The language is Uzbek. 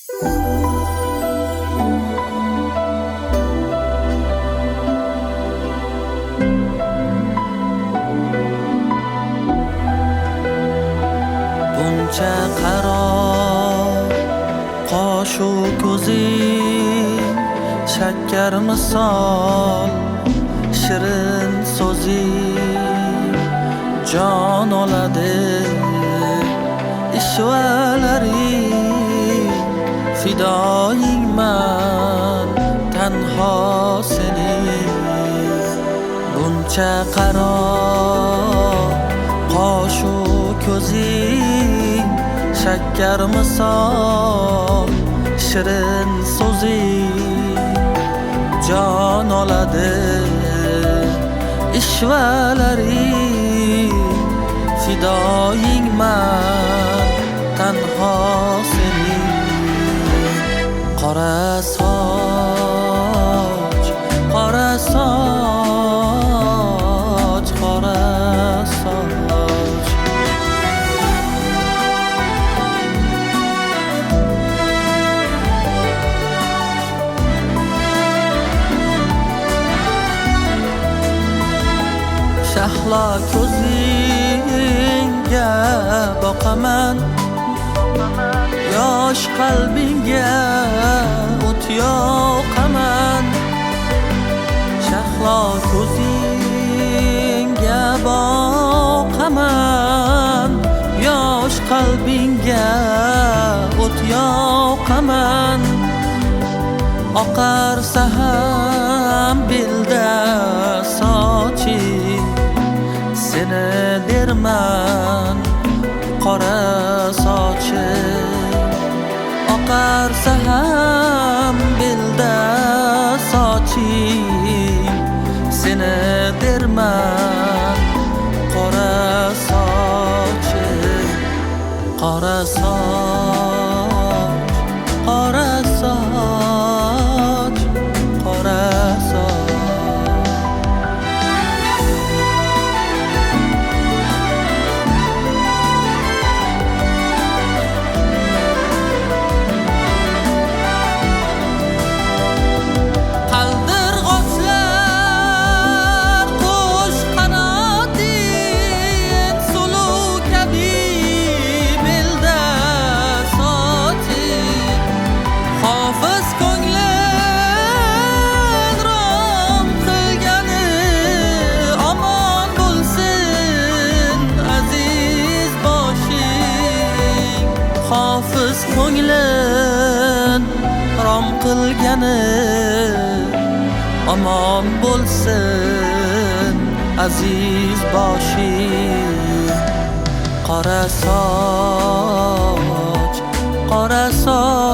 buncha qaro qoshu ko'zing shakkar misol shirin so'zing jon oladi ishvalaring fidoyingman tanho sening buncha qaro qoshu ko'zing shakkar misol shirin so'zing jon oladi ishvalaring fidoyingman tanho sening qora soch qora soch qora soch shahlo ko'zingga boqaman yosh qalbingga o't yoqaman shahlo ko'zingga boqaman yosh qalbingga o't yoqaman oqar saham belda soching seni derman qora soching oqar saham belda soching seni derman qora soching qora soch qora soch qora soch hofiz ko'nglin rom qilgani omon bo'lsin aziz boshing qora soch qora soch